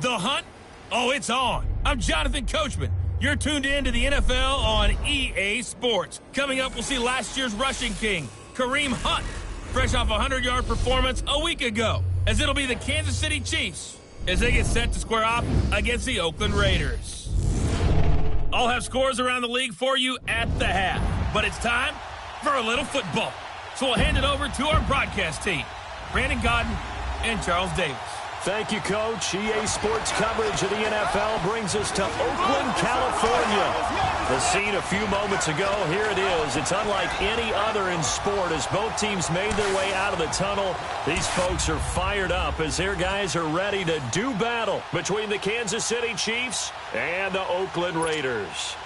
The hunt? Oh, it's on. I'm Jonathan Coachman. You're tuned in to the NFL on EA Sports. Coming up, we'll see last year's rushing king, Kareem Hunt, fresh off a 100-yard performance a week ago, as it'll be the Kansas City Chiefs as they get set to square off against the Oakland Raiders. I'll have scores around the league for you at the half, but it's time for a little football. So we'll hand it over to our broadcast team, Brandon Gaudin and Charles Davis. Thank you, Coach. EA Sports coverage of the NFL brings us to Oakland, California. The scene a few moments ago, here it is. It's unlike any other in sport as both teams made their way out of the tunnel. These folks are fired up as their guys are ready to do battle between the Kansas City Chiefs and the Oakland Raiders.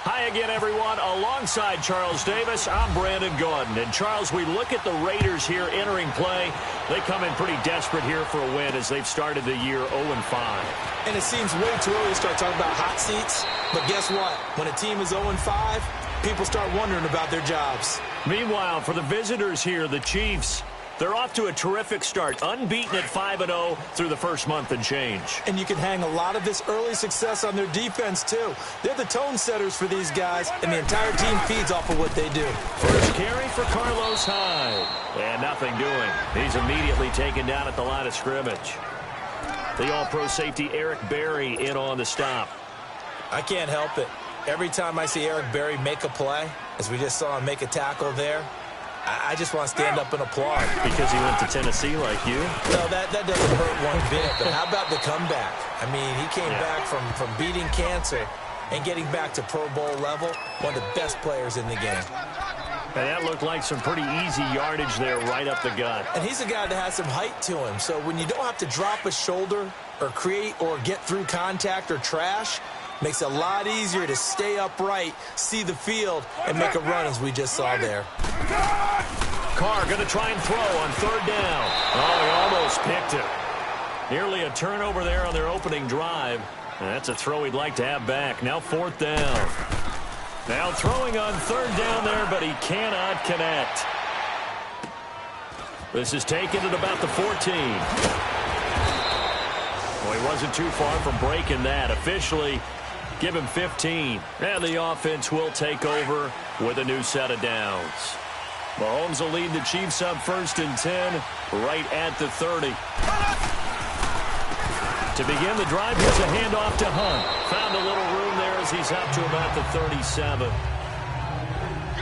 Hi again, everyone. Alongside Charles Davis, I'm Brandon Gaudin. And, Charles, we look at the Raiders here entering play. They come in pretty desperate here for a win as they've started the year 0-5. And it seems way too early to start talking about hot seats. But guess what? When a team is 0-5, people start wondering about their jobs. Meanwhile, for the visitors here, the Chiefs, they're off to a terrific start, unbeaten at 5-0 through the first month and change. And you can hang a lot of this early success on their defense, too. They're the tone setters for these guys, and the entire team feeds off of what they do. First carry for Carlos Hyde. And nothing doing. He's immediately taken down at the line of scrimmage. The all-pro safety Eric Berry in on the stop. I can't help it. Every time I see Eric Berry make a play, as we just saw him make a tackle there, I just want to stand up and applaud. Because he went to Tennessee like you? No, that doesn't hurt one bit. But how about the comeback? I mean, he came back from beating cancer and getting back to Pro Bowl level. One of the best players in the game. And that looked like some pretty easy yardage there right up the gut. And he's a guy that has some height to him. So when you don't have to drop a shoulder or create or get through contact or trash, makes it a lot easier to stay upright, see the field, and make a run as we just saw there. Carr going to try and throw on third down. Oh, he almost picked it. Nearly a turnover there on their opening drive. And that's a throw he'd like to have back. Now fourth down. Now throwing on third down there, but he cannot connect. This is taken at about the 14. Well, he wasn't too far from breaking that. Officially, give him 15. And the offense will take over with a new set of downs. Mahomes will lead the Chiefs up 1st and 10 right at the 30. To begin the drive, here's a handoff to Hunt. Found a little room there as he's up to about the 37.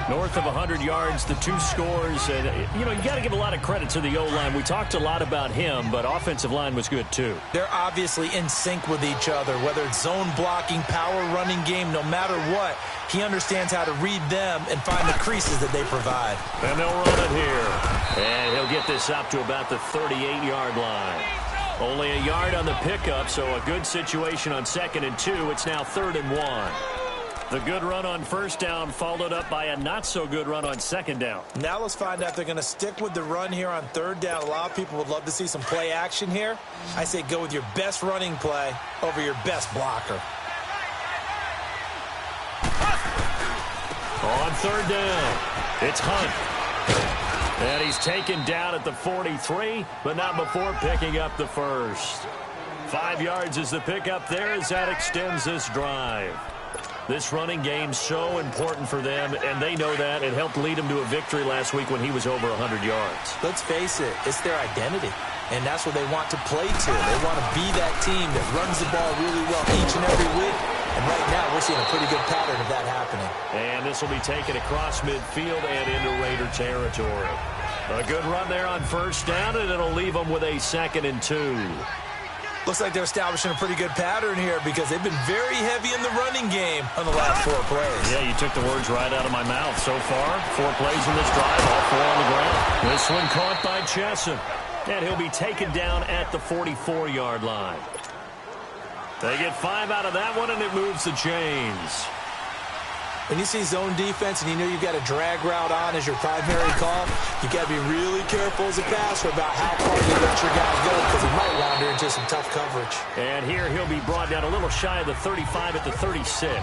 North of 100 yards, the two scores. And, you got to give a lot of credit to the O-line. We talked a lot about him, but offensive line was good, too. They're obviously in sync with each other, whether it's zone blocking, power running game, no matter what. He understands how to read them and find the creases that they provide. And they'll run it here. And he'll get this up to about the 38-yard line. Only a yard on the pickup, so a good situation on 2nd and 2. It's now 3rd and 1. The good run on first down followed up by a not-so-good run on second down. Now let's find out if they're going to stick with the run here on third down. A lot of people would love to see some play action here. I say go with your best running play over your best blocker. On third down, it's Hunt. And he's taken down at the 43, but not before picking up the first. 5 yards is the pickup there as that extends this drive. This running game so important for them, and they know that. It helped lead them to a victory last week when he was over 100 yards. Let's face it, it's their identity, and that's what they want to play to. They want to be that team that runs the ball really well each and every week, and right now we're seeing a pretty good pattern of that happening. And this will be taken across midfield and into Raider territory. A good run there on first down, and it'll leave them with a 2nd and 2. Looks like they're establishing a pretty good pattern here because they've been very heavy in the running game on the last 4 plays. Yeah, you took the words right out of my mouth. So far, 4 plays in this drive, all 4 on the ground. This one caught by Chesson, and he'll be taken down at the 44-yard line. They get 5 out of that one, and it moves the chains. When you see zone defense and you know you've got a drag route on as your primary call, you got to be really careful as a passer about how far you let your guys go because he might wander into some tough coverage. And here he'll be brought down a little shy of the 35 at the 36.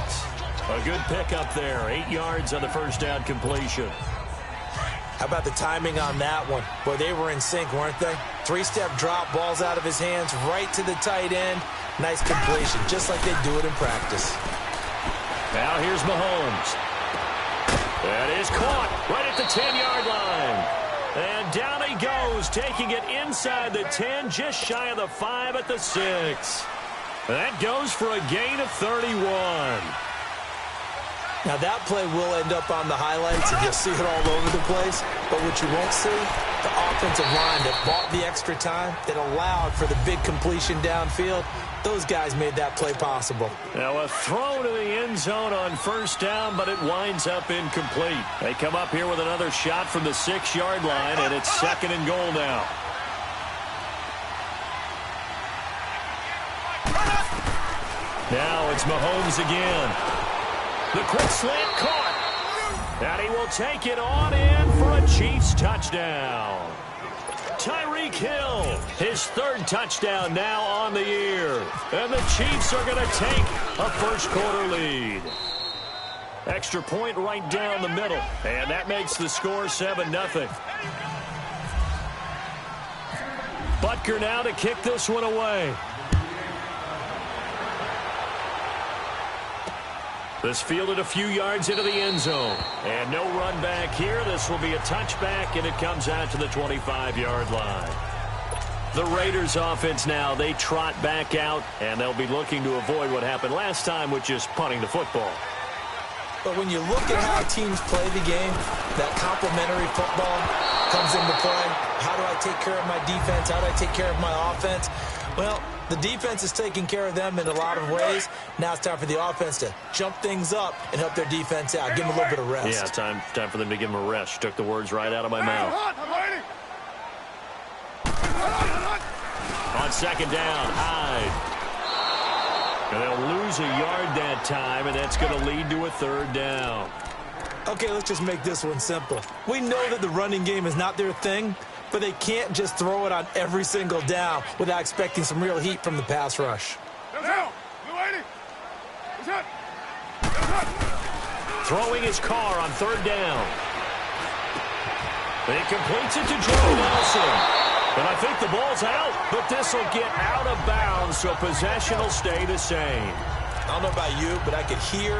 A good pickup there, 8 yards on the first down completion. How about the timing on that one? Boy, they were in sync, weren't they? Three-step drop, ball's out of his hands, right to the tight end. Nice completion, just like they do it in practice. Now here's Mahomes. That is caught right at the 10-yard line. And down he goes, taking it inside the 10, just shy of the 5 at the 6. That goes for a gain of 31. Now that play will end up on the highlights, and you'll see it all over the place. But what you won't see, the offensive line that bought the extra time, that allowed for the big completion downfield, those guys made that play possible. Now a throw to the end zone on first down, but it winds up incomplete. They come up here with another shot from the 6-yard line, and it's 2nd and goal now. Now it's Mahomes again. The quick slant caught. And he will take it on in for a Chiefs touchdown. Tyreek Hill, his 3rd touchdown now on the year. And the Chiefs are going to take a first-quarter lead. Extra point right down the middle. And that makes the score 7-0. Butker now to kick this one away. This fielded a few yards into the end zone. And no run back here. This will be a touchback, and it comes out to the 25-yard line. The Raiders offense now, they trot back out, and they'll be looking to avoid what happened last time with just punting the football. But when you look at how teams play the game, that complementary football comes into play. How do I take care of my defense? How do I take care of my offense? Well, the defense is taking care of them in a lot of ways. Now it's time for the offense to jump things up and help their defense out. Give them a little bit of rest. Yeah, time for them to give them a rest. Took the words right out of my mouth. On 2nd down, Hyde. And they'll lose a yard that time, and that's going to lead to a 3rd down. Okay, let's just make this one simple. We know that the running game is not their thing, but they can't just throw it on every single down without expecting some real heat from the pass rush. Throwing his car on 3rd down. He completes it to Jordy Nelson. And I think the ball's out, but this will get out of bounds, so possession will stay the same. I don't know about you, but I could hear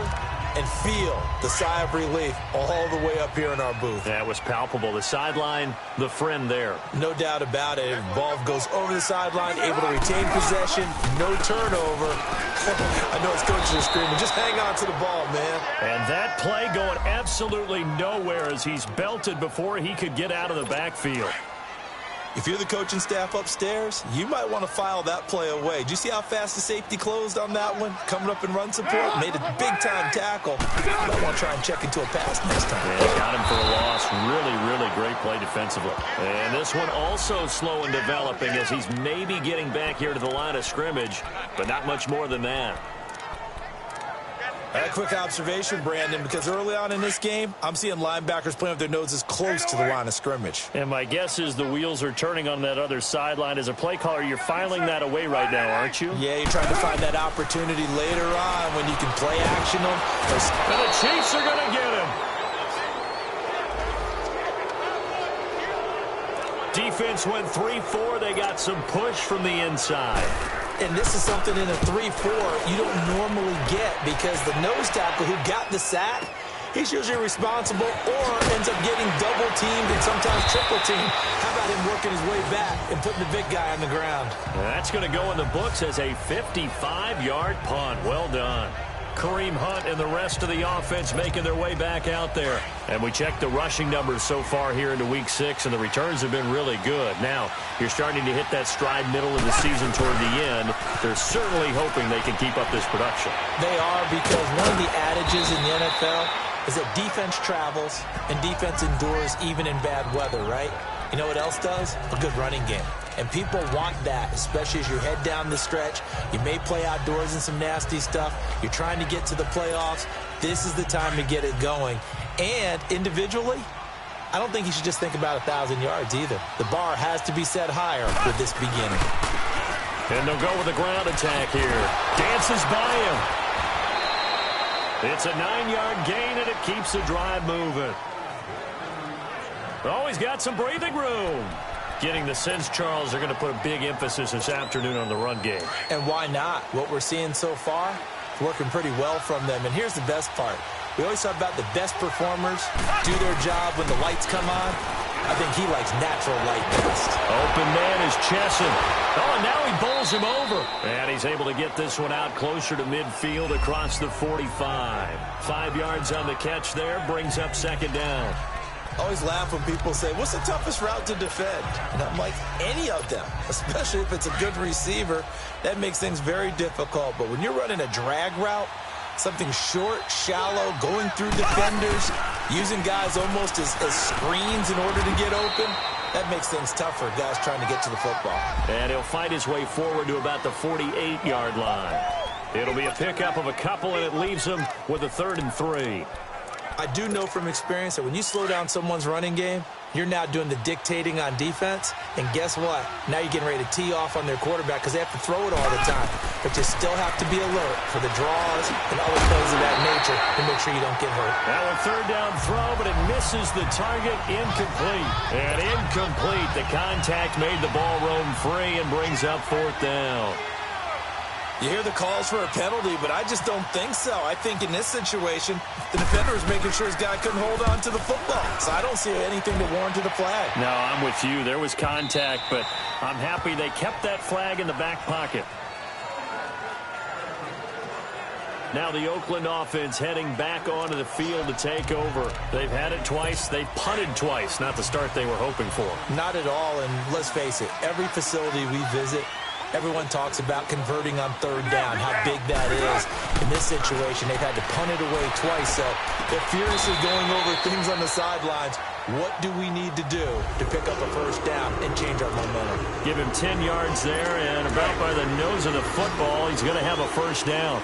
and feel the sigh of relief all the way up here in our booth. That was palpable. The sideline, the friend there. No doubt about it. Ball goes over the sideline, able to retain possession, no turnover. I know his coaches are screaming, just hang on to the ball, man. And that play going absolutely nowhere as he's belted before he could get out of the backfield. If you're the coaching staff upstairs, you might want to file that play away. Did you see how fast the safety closed on that one? Coming up in run support, made a big-time tackle. Might want to try and check into a pass next time. Yeah, got him for a loss. Really great play defensively. And this one also slow and developing as he's maybe getting back here to the line of scrimmage, but not much more than that. A quick observation, Brandon, because early on in this game, I'm seeing linebackers playing with their noses close to the line of scrimmage. And my guess is the wheels are turning on that other sideline. As a play caller, you're filing that away right now, aren't you? Yeah, you're trying to find that opportunity later on when you can play action them. And the Chiefs are going to get him. Defense went 3-4. They got some push from the inside. And this is something in a 3-4 you don't normally get because the nose tackle who got the sack, he's usually responsible or ends up getting double-teamed and sometimes triple-teamed. How about him working his way back and putting the big guy on the ground? That's going to go in the books as a 55-yard punt. Well done. Kareem Hunt and the rest of the offense making their way back out there. And we checked the rushing numbers so far here into Week 6, and the returns have been really good. Now, you're starting to hit that stride middle of the season toward the end. They're certainly hoping they can keep up this production. They are, because one of the adages in the NFL is that defense travels and defense endures even in bad weather, right? You know what else does? A good running game. And people want that, especially as you head down the stretch. You may play outdoors in some nasty stuff. You're trying to get to the playoffs. This is the time to get it going. And individually, I don't think you should just think about 1,000 yards either. The bar has to be set higher with this beginning. And they'll go with a ground attack here. Dances by him. It's a 9-yard gain, and it keeps the drive moving. Oh, he's got some breathing room. Getting the sense, Charles, they're going to put a big emphasis this afternoon on the run game. And why not? What we're seeing so far, working pretty well from them. And here's the best part. We always talk about the best performers do their job when the lights come on. I think he likes natural light best. Open man is Chesson. Oh, and now he bowls him over. And he's able to get this one out closer to midfield across the 45. 5 yards on the catch there, brings up second down. I always laugh when people say, what's the toughest route to defend? And I'm like, any of them, especially if it's a good receiver. That makes things very difficult. But when you're running a drag route, something short, shallow, going through defenders, using guys almost as screens in order to get open, that makes things tough for guys trying to get to the football. And he'll fight his way forward to about the 48-yard line. It'll be a pickup of a couple, and it leaves him with a 3rd and 3. I do know from experience that when you slow down someone's running game, you're now doing the dictating on defense. And guess what? Now you're getting ready to tee off on their quarterback because they have to throw it all the time. But you still have to be alert for the draws and other plays of that nature to make sure you don't get hurt. Now a 3rd down throw, but it misses the target. Incomplete. And incomplete. The contact made the ball roam free and brings up 4th down. You hear the calls for a penalty, but I just don't think so. I think in this situation, the defender is making sure his guy couldn't hold on to the football. So I don't see anything to warrant to the flag. No, I'm with you. There was contact, but I'm happy they kept that flag in the back pocket. Now the Oakland offense heading back onto the field to take over. They've had it twice. They've punted twice. Not the start they were hoping for. Not at all, and let's face it, every facility we visit, everyone talks about converting on 3rd down, how big that is. In this situation, they've had to punt it away twice, so they're furiously going over things on the sidelines. What do we need to do to pick up a 1st down and change our momentum? Give him 10 yards there, and about by the nose of the football, he's going to have a 1st down.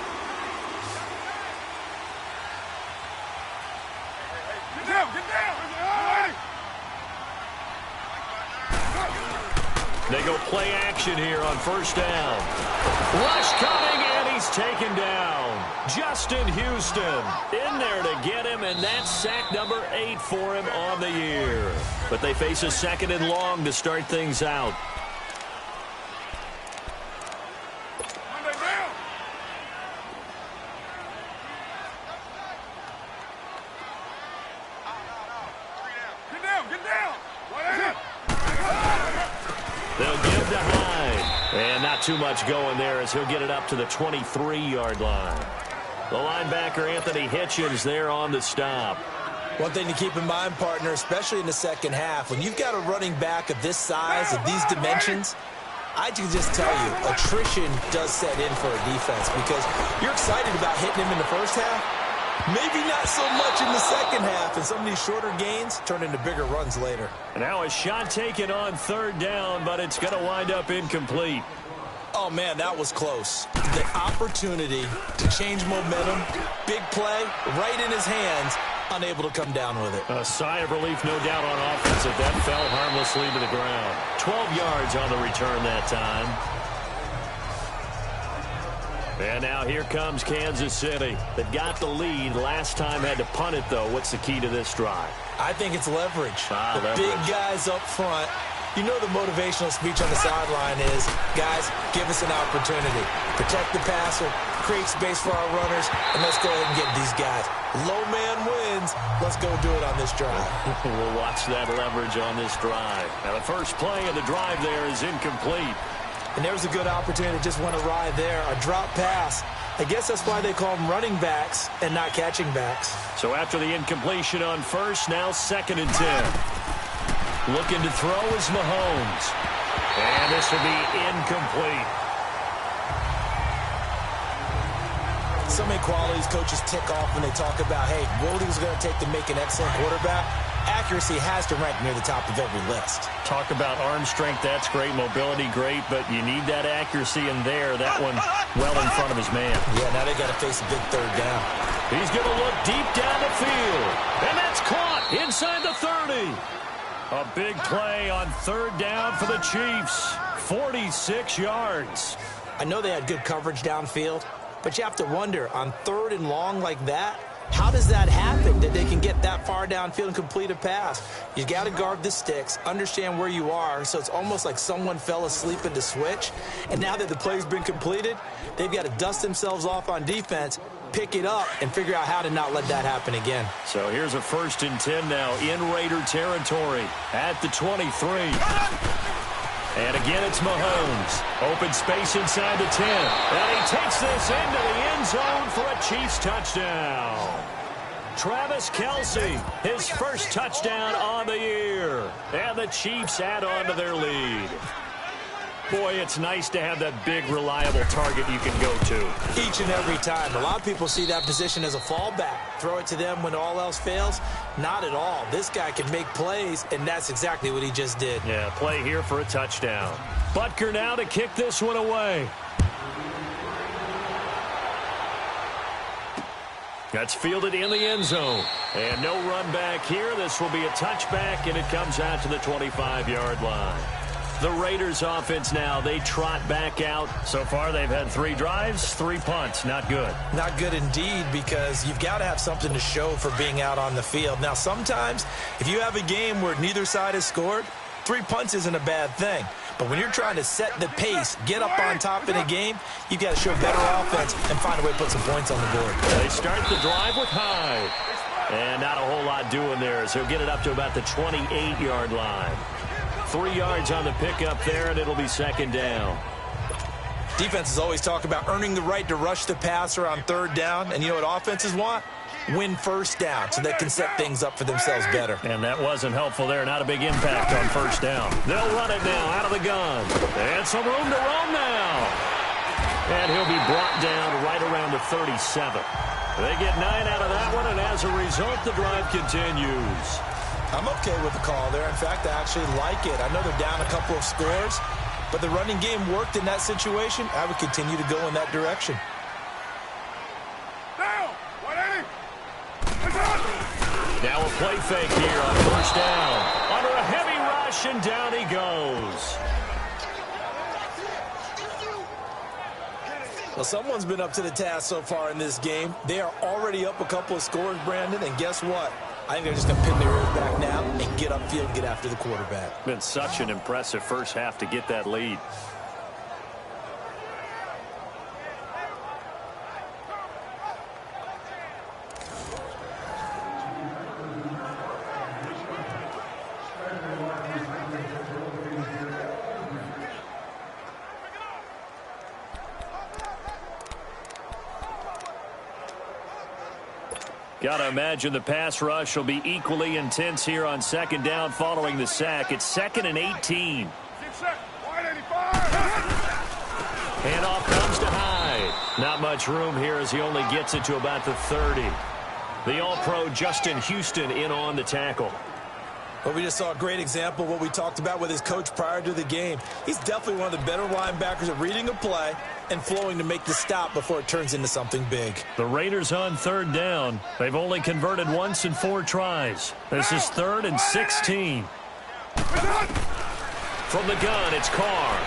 They go play action here on 1st down. Rush coming, and he's taken down. Justin Houston in there to get him, and that's sack number 8 for him on the year. But they face a 2nd and long to start things out. They'll give to Hyde. And not too much going there as he'll get it up to the 23-yard line. The linebacker, Anthony Hitchens, there on the stop. One thing to keep in mind, partner, especially in the second half, when you've got a running back of this size, of these dimensions, I can just tell you, attrition does set in for a defense because you're excited about hitting him in the first half. Maybe not so much in the second half, and some of these shorter gains turn into bigger runs later. And now a shot taken on 3rd down, but it's going to wind up incomplete. Oh, man, that was close. The opportunity to change momentum, big play, right in his hands, unable to come down with it. A sigh of relief, no doubt, on offense if that fell harmlessly to the ground. 12 yards on the return that time. And now here comes Kansas City. They got the lead. Last time had to punt it, though. What's the key to this drive? I think it's leverage. Leverage. Big guys up front. You know the motivational speech on the sideline is, guys, give us an opportunity. Protect the passer, create space for our runners, and let's go ahead and get these guys. Low man wins. Let's go do it on this drive. We'll watch that leverage on this drive. Now the first play of the drive there is incomplete. And there's a good opportunity to just want to ride there. A drop pass. I guess that's why they call them running backs and not catching backs. So after the incompletion on 1st, now 2nd and 10. Looking to throw is Mahomes. And this will be incomplete. So many qualities coaches tick off when they talk about, hey, what is going to take to make an excellent quarterback? Accuracy has to rank near the top of every list. Talk about arm strength, that's great. Mobility, great, but you need that accuracy in there. That one well in front of his man. Yeah, now they got to face a big 3rd down. He's going to look deep down the field. And that's caught inside the 30. A big play on 3rd down for the Chiefs. 46 yards. I know they had good coverage downfield, but you have to wonder, on 3rd and long like that, How does that happen, that they can get that far downfield and complete a pass? You got to guard the sticks, understand where you are, so it's almost like someone fell asleep in the switch. And now that the play's been completed, they've got to dust themselves off on defense, pick it up, and figure out how to not let that happen again. So here's a 1st and 10 now in Raider territory at the 23. And again, it's Mahomes. Open space inside the 10. And he takes this into the end zone for a Chiefs touchdown. Travis Kelce, his first touchdown on the year. And the Chiefs add on to their lead. Boy, it's nice to have that big, reliable target you can go to. Each and every time. A lot of people see that position as a fallback. Throw it to them when all else fails. Not at all. This guy can make plays, and that's exactly what he just did. Yeah, play here for a touchdown. Butker now to kick this one away. That's fielded in the end zone. And no run back here. This will be a touchback, and it comes out to the 25-yard line. The Raiders offense now, they trot back out. So far, they've had 3 drives, 3 punts. Not good. Not good indeed, because you've got to have something to show for being out on the field. Now, sometimes, if you have a game where neither side has scored, 3 punts isn't a bad thing. But when you're trying to set the pace, get up on top in a game, you've got to show better offense and find a way to put some points on the board. They start the drive with Hyde. And not a whole lot doing there, so he'll get it up to about the 28-yard line. 3 yards on the pickup there, and it'll be 2nd down. Defenses always talk about earning the right to rush the passer on 3rd down. And you know what offenses want? Win 1st down so they can set things up for themselves better. And that wasn't helpful there. Not a big impact on 1st down. They'll run it now out of the gun. And some room to roam now. And he'll be brought down right around the 37. They get 9 out of that one, and as a result, the drive continues. I'm okay with the call there. In fact, I actually like it. I know they're down a couple of scores, but the running game worked in that situation. I would continue to go in that direction. Now a play fake here on 1st down. Under a heavy rush, and down he goes. Well, someone's been up to the task so far in this game. They are already up a couple of scores, Brandon, and guess what? I think they're just going to pin their ears back now and get upfield and get after the quarterback. Been such an impressive first half to get that lead. Gotta imagine the pass rush will be equally intense here on 2nd down following the sack. It's 2nd and 18. Handoff comes to Hyde. Not much room here as he only gets it to about the 30. The All-Pro Justin Houston in on the tackle. Well, we just saw a great example of what we talked about with his coach prior to the game. He's definitely one of the better linebackers at reading a play and flowing to make the stop before it turns into something big. The Raiders on 3rd down. They've only converted once in 4 tries. This is 3rd and 16. From the gun, it's Carr.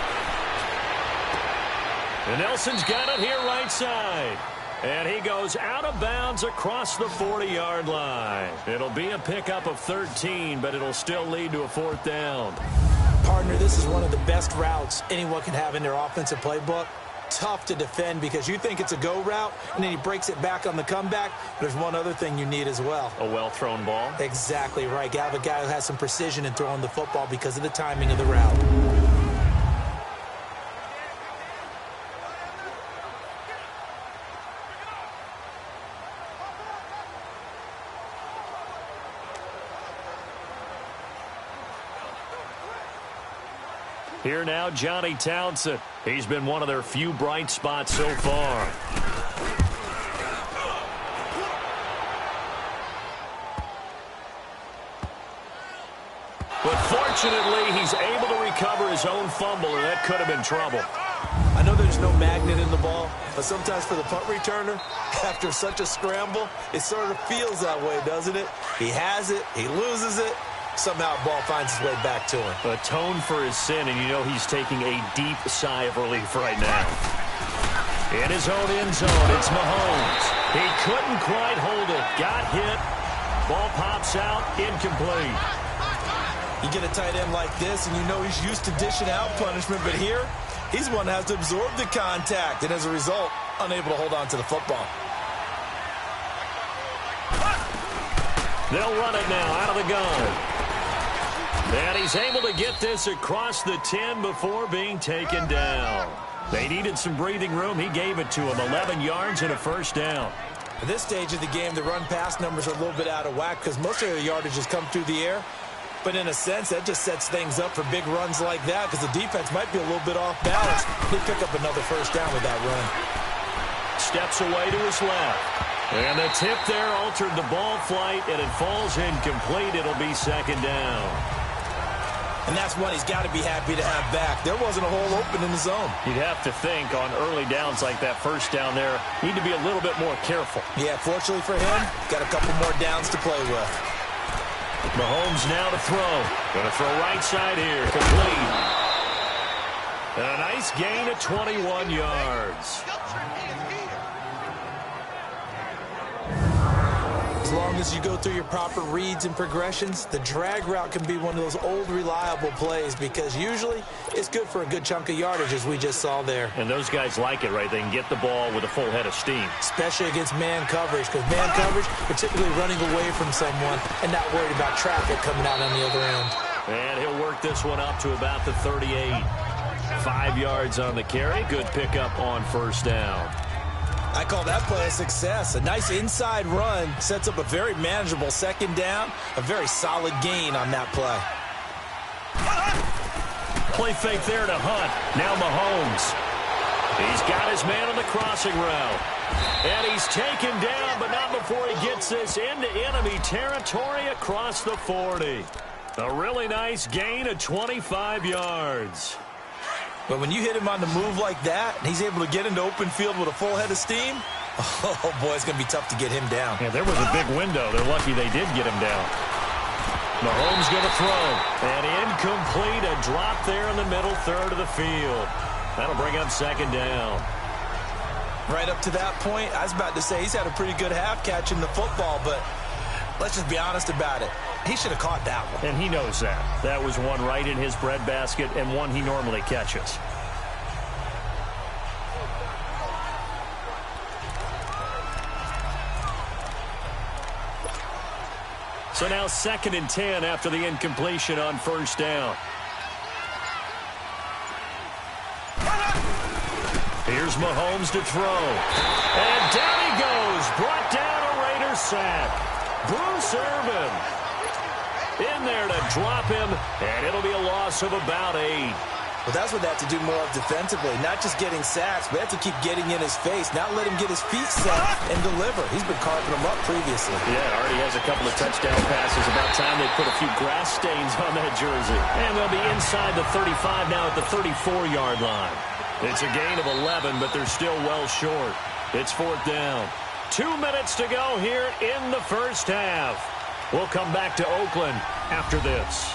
And Nelson's got it here right side. And he goes out of bounds across the 40-yard line. It'll be a pickup of 13, but it'll still lead to a 4th down. Partner, this is one of the best routes anyone can have in their offensive playbook. Tough to defend because you think it's a go route, and then he breaks it back on the comeback. There's one other thing you need as well. A well-thrown ball? Exactly right. You have a guy who has some precision in throwing the football because of the timing of the route. Here now, Johnny Townsend. He's been one of their few bright spots so far. But fortunately, he's able to recover his own fumble, and that could have been trouble. I know there's no magnet in the ball, but sometimes for the punt returner, after such a scramble, it sort of feels that way, doesn't it? He has it, he loses it. Somehow the ball finds its way back to him. Atone for his sin, and you know he's taking a deep sigh of relief right now. In his own end zone, it's Mahomes. He couldn't quite hold it. Got hit. Ball pops out, incomplete. You get a tight end like this, and you know he's used to dishing out punishment, but here, he's the one that has to absorb the contact, and as a result, unable to hold on to the football. They'll run it now out of the gun. And he's able to get this across the 10 before being taken down. They needed some breathing room. He gave it to him. 11 yards and a first down. At this stage of the game, the run-pass numbers are a little bit out of whack because most of the yardage has come through the air. But in a sense, that just sets things up for big runs like that because the defense might be a little bit off balance. He'll pick up another first down with that run. Steps away to his left. And the tip there altered the ball flight, and it falls incomplete. It'll be second down. And that's one he's got to be happy to have back. There wasn't a hole open in the zone. You'd have to think on early downs like that first down there, need to be a little bit more careful. Yeah, fortunately for him, got a couple more downs to play with. Mahomes now to throw. Going to throw right side here. Complete. And a nice gain of 21 yards. As long as you go through your proper reads and progressions, the drag route can be one of those old reliable plays because usually it's good for a good chunk of yardage as we just saw there. And those guys like it, right? They can get the ball with a full head of steam. Especially against man coverage because man coverage, you're typically running away from someone and not worried about traffic coming out on the other end. And he'll work this one up to about the 38. 5 yards on the carry. Good pickup on first down. I call that play a success. A nice inside run sets up a very manageable second down. A very solid gain on that play. Play fake there to Hunt. Now Mahomes. He's got his man on the crossing route. And he's taken down, but not before he gets this into enemy territory across the 40. A really nice gain of 25 yards. But when you hit him on the move like that, and he's able to get into open field with a full head of steam, oh, boy, it's going to be tough to get him down. Yeah, there was a big window. They're lucky they did get him down. Mahomes going to throw. And incomplete. A drop there in the middle third of the field. That'll bring up second down. Right up to that point, I was about to say he's had a pretty good half catching the football, but let's just be honest about it. He should have caught that one. And he knows that. That was one right in his breadbasket and one he normally catches. So now 2nd and 10 after the incompletion on first down. Here's Mahomes to throw. And down he goes. Brought down a Raiders sack. Bruce Irvin in there to drop him, and it'll be a loss of about 8. Well, that's what they have to do more of defensively, not just getting sacks, but they have to keep getting in his face, not let him get his feet set and deliver. He's been carving them up previously. Yeah, already has a couple of touchdown passes. About time they put a few grass stains on that jersey. And they'll be inside the 35 now at the 34-yard line. It's a gain of 11, but they're still well short. It's 4th down. 2 minutes to go here in the first half. We'll come back to Oakland after this.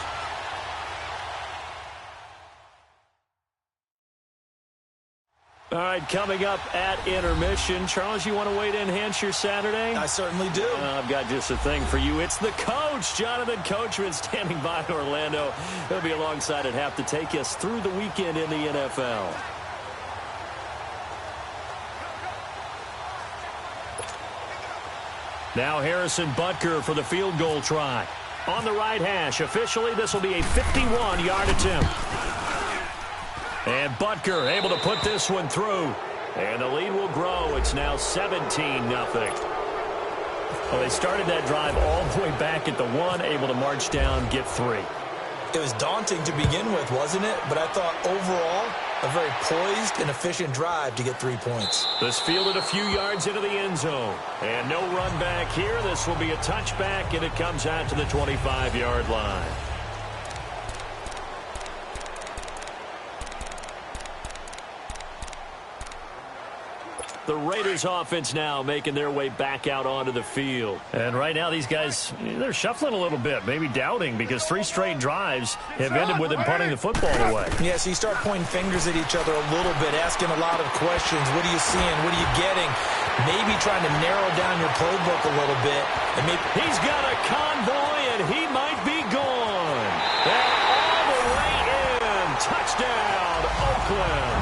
All right, coming up at intermission. Charles, you want to wait to enhance your Saturday? I certainly do. I've got just a thing for you. It's the coach, Jonathan Coachman, standing by in Orlando. He'll be alongside at half to take us through the weekend in the NFL. Now Harrison Butker for the field goal try. On the right hash. Officially, this will be a 51-yard attempt. And Butker able to put this one through. And the lead will grow. It's now 17-0. Well, they started that drive all the way back at the 1, able to march down, get 3. It was daunting to begin with, wasn't it? But I thought overall, a very poised and efficient drive to get 3 points. This fielded a few yards into the end zone. And no run back here. This will be a touchback, and it comes out to the 25-yard line. The Raiders offense now making their way back out onto the field. And right now these guys, they're shuffling a little bit, maybe doubting, because 3 straight drives have ended with them punting the football away. Yeah, so you start pointing fingers at each other a little bit, asking a lot of questions. What are you seeing? What are you getting? maybe trying to narrow down your playbook a little bit. And maybe he's got a convoy, and he might be gone. And all the way in. Touchdown, Oakland.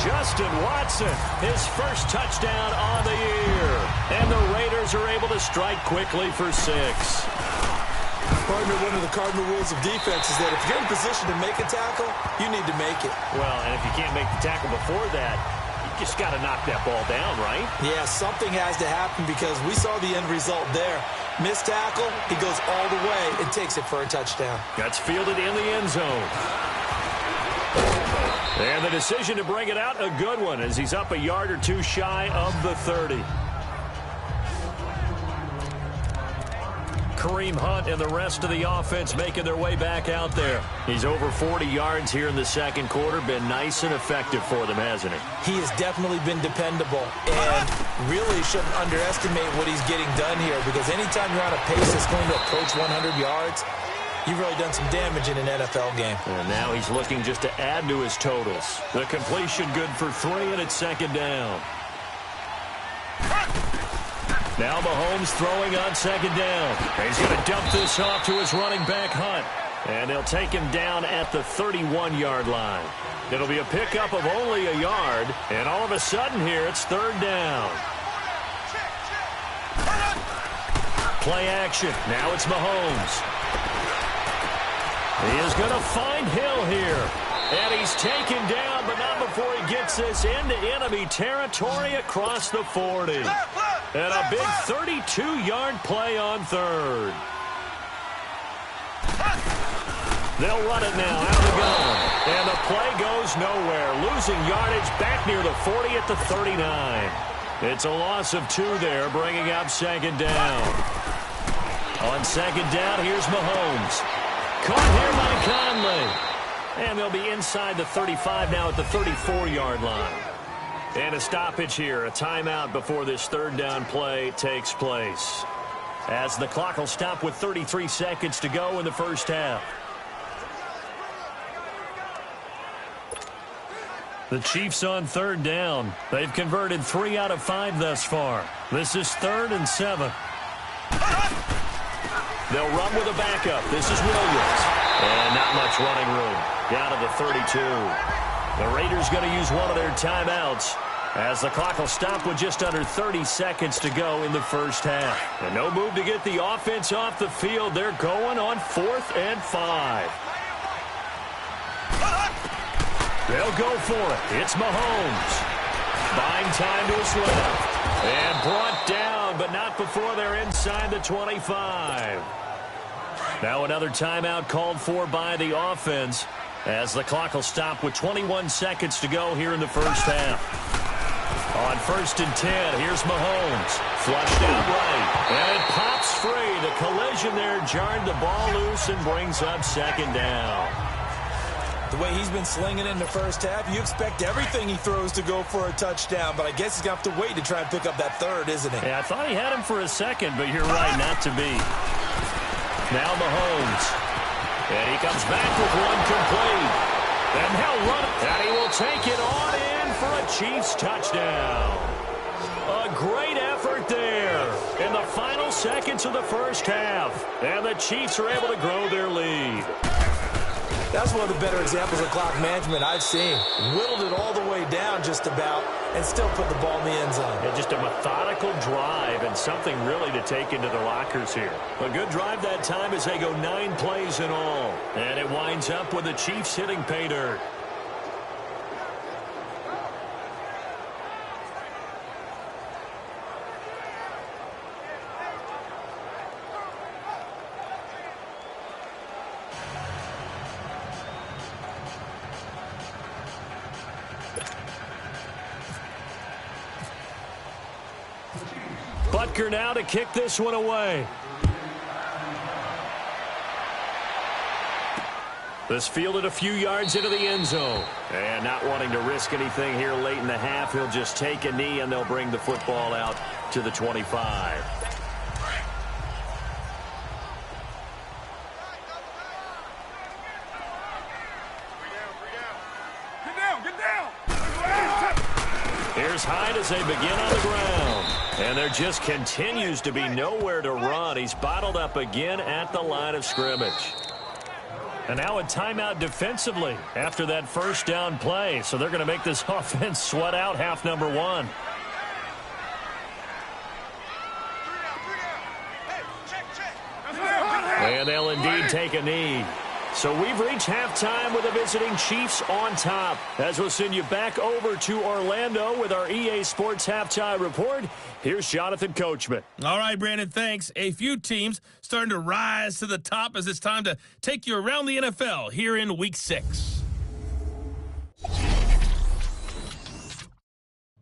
Justin Watson, his first touchdown on the year. And the Raiders are able to strike quickly for 6. Partner, one of the cardinal rules of defense is that if you're in position to make a tackle, you need to make it. Well, and if you can't make the tackle before that, you just got to knock that ball down, right? Yeah, something has to happen because we saw the end result there. Missed tackle, he goes all the way and takes it for a touchdown. That's fielded in the end zone. And the decision to bring it out, a good one, as he's up a yard or two shy of the 30. Kareem Hunt and the rest of the offense making their way back out there. He's over 40 yards here in the second quarter. Been nice and effective for them, hasn't he? He has definitely been dependable and really shouldn't underestimate what he's getting done here because anytime you're on a pace that's going to approach 100 yards, you've really done some damage in an NFL game. And now he's looking just to add to his totals. The completion good for 3, and it's second down. Now Mahomes throwing on second down. He's going to dump this off to his running back, Hunt. And they'll take him down at the 31-yard line. It'll be a pickup of only a yard. And all of a sudden here, it's third down. Play action. Now it's Mahomes. He is going to find Hill here. And he's taken down, but not before he gets this into enemy territory across the 40. And a big 32-yard play on third. They'll run it now out of the gun. And the play goes nowhere. Losing yardage back near the 40 at the 39. It's a loss of 2 there, bringing up second down. On second down, here's Mahomes. Caught here by Conley. And they'll be inside the 35 now at the 34-yard line. And a stoppage here, a timeout before this third down play takes place. As the clock will stop with 33 seconds to go in the first half. The Chiefs on third down. They've converted 3 out of 5 thus far. This is 3rd and 7. They'll run with a backup. This is Williams. And not much running room. Down to the 32. The Raiders going to use one of their timeouts as the clock will stop with just under 30 seconds to go in the first half. And no move to get the offense off the field. They're going on 4th and 5. They'll go for it. It's Mahomes. Buying time to his left. And brought down, but not before they're inside the 25. Now another timeout called for by the offense as the clock will stop with 21 seconds to go here in the first half. On 1st and 10, here's Mahomes. Flushed out right. And it pops free. The collision there jarred the ball loose and brings up second down. The way he's been slinging in the first half, you expect everything he throws to go for a touchdown, but I guess he's going to have to wait to try and pick up that third, isn't he? Yeah, I thought he had him for a second, but you're right, not to be. Now Mahomes. And he comes back with one complete. And he'll run it. And he will take it on in for a Chiefs touchdown. A great effort there in the final seconds of the first half. And the Chiefs are able to grow their lead. That's one of the better examples of clock management I've seen. Whittled it all the way down just about and still put the ball in the end zone. Yeah, just a methodical drive and something really to take into the lockers here. A good drive that time as they go 9 plays in all. And it winds up with the Chiefs hitting pay dirt. Butker now to kick this one away. This fielded a few yards into the end zone. And not wanting to risk anything here late in the half, he'll just take a knee and they'll bring the football out to the 25. Here's tied as they begin on the ground. And there just continues to be nowhere to run. He's bottled up again at the line of scrimmage. And now a timeout defensively after that first down play. So they're going to make this offense sweat out half number one. And they'll indeed take a knee. So we've reached halftime with the visiting Chiefs on top. As we'll send you back over to Orlando with our EA Sports Halftime Report, here's Jonathan Coachman. All right, Brandon, thanks. A few teams starting to rise to the top as it's time to take you around the NFL here in Week 6.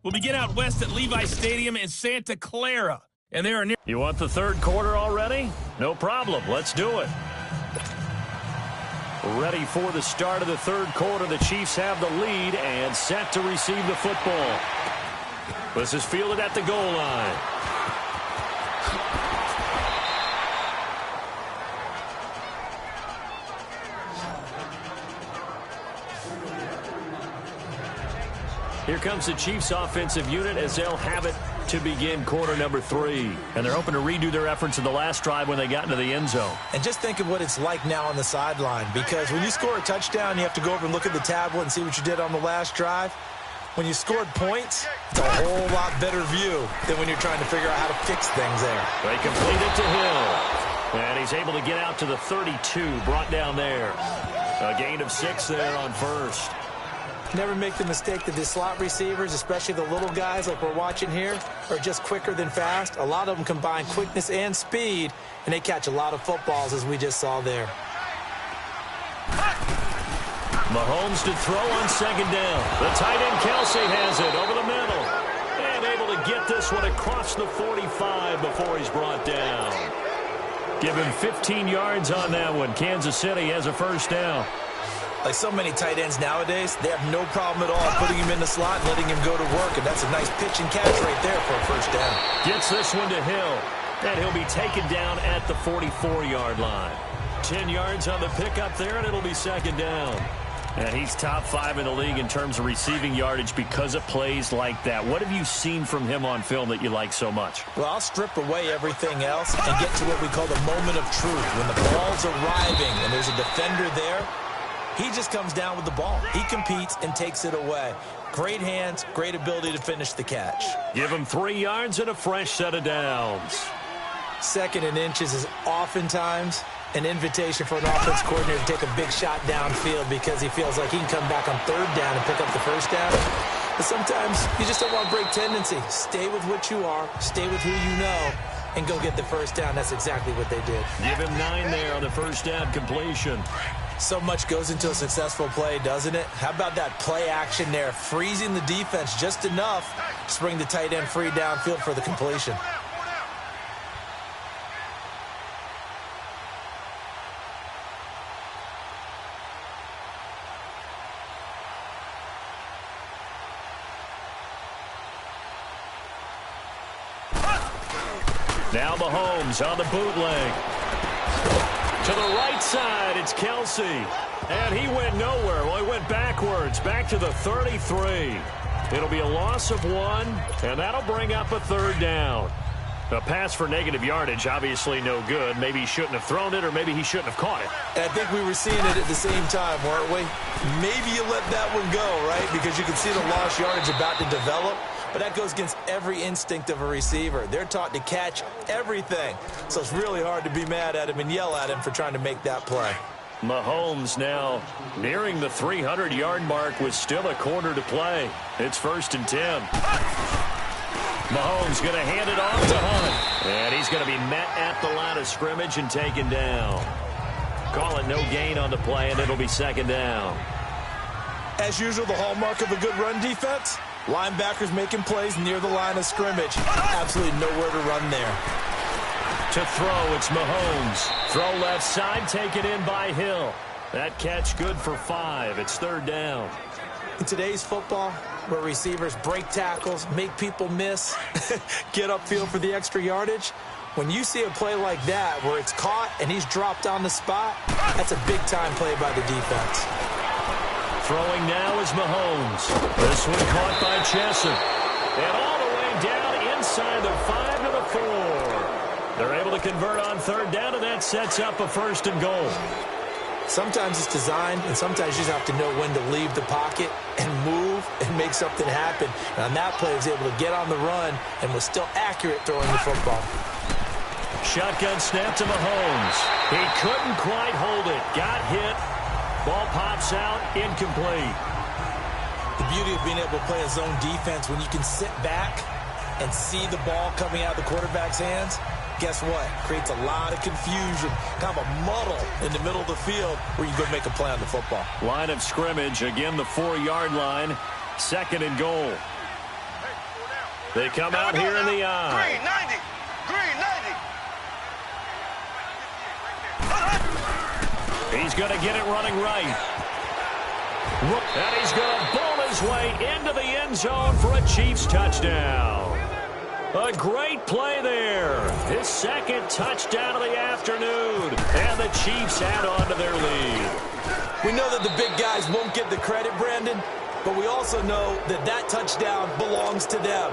We'll begin out west at Levi Stadium in Santa Clara. And they are near. You want the third quarter already? No problem. Let's do it. Ready for the start of the third quarter. The Chiefs have the lead and set to receive the football. This is fielded at the goal line. Here comes the Chiefs offensive unit as they'll have it to begin quarter number 3. And they're hoping to redo their efforts in the last drive when they got into the end zone. And just think of what it's like now on the sideline, because when you score a touchdown, you have to go over and look at the tablet and see what you did on the last drive. When you scored points, it's a whole lot better view than when you're trying to figure out how to fix things there. They complete it to Hill. And he's able to get out to the 32, brought down there. A gain of 6 there on first. Never make the mistake that the slot receivers, especially the little guys like we're watching here, are just quicker than fast. A lot of them combine quickness and speed, and they catch a lot of footballs, as we just saw there. Mahomes to throw on second down. The tight end Kelsey has it over the middle. And able to get this one across the 45 before he's brought down. Give him 15 yards on that one. Kansas City has a first down. Like so many tight ends nowadays, they have no problem at all putting him in the slot and letting him go to work. And that's a nice pitch and catch right there for a first down. Gets this one to Hill. And he'll be taken down at the 44-yard line. 10 yards on the pickup there, and it'll be second down. And he's top 5 in the league in terms of receiving yardage because of plays like that. What have you seen from him on film that you like so much? Well, I'll strip away everything else and get to what we call the moment of truth. When the ball's arriving and there's a defender there, he just comes down with the ball. He competes and takes it away. Great hands, great ability to finish the catch. Give him 3 yards and a fresh set of downs. Second and inches is oftentimes an invitation for an offense coordinator to take a big shot downfield because he feels like he can come back on third down and pick up the first down. But sometimes you just don't want to break tendency. Stay with what you are, stay with who you know, and go get the first down. That's exactly what they did. Give him 9 there on the first down completion. So much goes into a successful play, doesn't it? How about that play action there, freezing the defense just enough to bring the tight end free downfield for the completion. Now Mahomes on the bootleg. To the right side, it's Kelsey. And he went nowhere. Well, he went backwards, back to the 33. It'll be a loss of 1, and that'll bring up a third down. A pass for negative yardage, obviously no good. Maybe he shouldn't have thrown it, or maybe he shouldn't have caught it. And I think we were seeing it at the same time, weren't we? Maybe you let that one go, right? Because you can see the lost yardage about to develop. But that goes against every instinct of a receiver. They're taught to catch everything. So it's really hard to be mad at him and yell at him for trying to make that play. Mahomes now nearing the 300-yard mark with still a quarter to play. It's 1st and 10. Mahomes going to hand it off to Hunt. And he's going to be met at the line of scrimmage and taken down. Call it no gain on the play, and it'll be second down. As usual, the hallmark of a good run defense, linebackers making plays near the line of scrimmage. Absolutely nowhere to run there. To throw, it's Mahomes. Throw left side, taken in by Hill. That catch good for 5. It's third down. In today's football, where receivers break tackles, make people miss, get upfield for the extra yardage, when you see a play like that where it's caught and he's dropped on the spot, that's a big-time play by the defense. Throwing now is Mahomes. This one caught by Chesson. And all the way down inside the 5 to the 4. They're able to convert on third down, and that sets up a 1st and goal. Sometimes it's designed, and sometimes you just have to know when to leave the pocket and move and make something happen. And on that play, he was able to get on the run and was still accurate throwing the football. Shotgun snap to Mahomes. He couldn't quite hold it. Got hit. Ball pops out. Incomplete. The beauty of being able to play a zone defense when you can sit back and see the ball coming out of the quarterback's hands, guess what? Creates a lot of confusion, kind of a muddle in the middle of the field where you go make a play on the football. Line of scrimmage, again the 4-yard line, 2nd and goal. They come out here in the eye. Green 90. Green 90. He's going to get it running right. And he's going to bowl his way into the end zone for a Chiefs touchdown. A great play there. His 2nd touchdown of the afternoon. And the Chiefs add on to their lead. We know that the big guys won't get the credit, Brandon, but we also know that that touchdown belongs to them.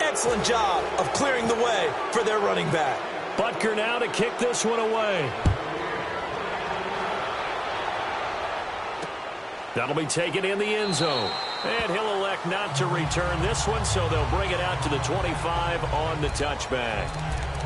Excellent job of clearing the way for their running back. Butker now to kick this one away. That'll be taken in the end zone. And he'll elect not to return this one, so they'll bring it out to the 25 on the touchback.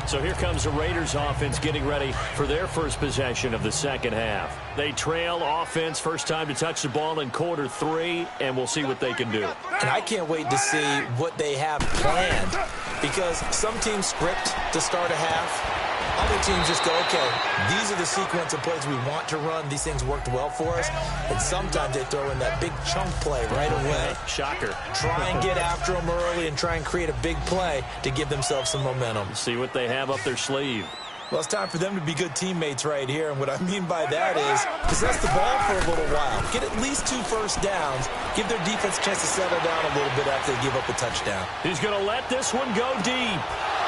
So here comes the Raiders offense getting ready for their first possession of the second half. They trail offense, first time to touch the ball in quarter 3, and we'll see what they can do. And I can't wait to see what they have planned, because some teams script to start a half. Other teams just go, okay, these are the sequence of plays we want to run. These things worked well for us. And sometimes they throw in that big chunk play right away. Shocker. Try and get after them early and try and create a big play to give themselves some momentum. See what they have up their sleeve. Well, it's time for them to be good teammates right here. And what I mean by that is possess the ball for a little while. Get at least 2 first downs. Give their defense a chance to settle down a little bit after they give up a touchdown. He's going to let this one go deep.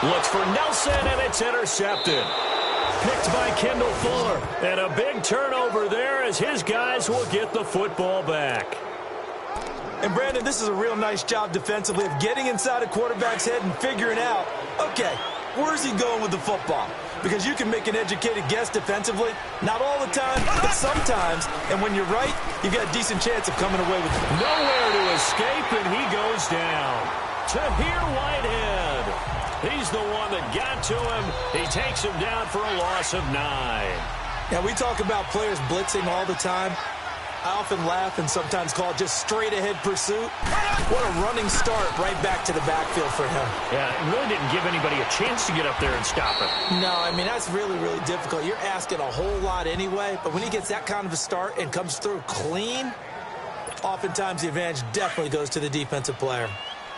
Looks for Nelson, and it's intercepted. Picked by Kendall Fuller. And a big turnover there as his guys will get the football back. And, Brandon, this is a real nice job defensively of getting inside a quarterback's head and figuring out, okay, where's he going with the football? Because you can make an educated guess defensively. Not all the time, but sometimes. And when you're right, you've got a decent chance of coming away with it. Nowhere to escape, and he goes down. Tahir Whitehead. He's the one that got to him. He takes him down for a loss of 9. Now, we talk about players blitzing all the time. I often laugh and sometimes call it just straight-ahead pursuit. What a running start right back to the backfield for him. Yeah, it really didn't give anybody a chance to get up there and stop it. No, I mean, that's really, really difficult. You're asking a whole lot anyway, but when he gets that kind of a start and comes through clean, oftentimes the advantage definitely goes to the defensive player.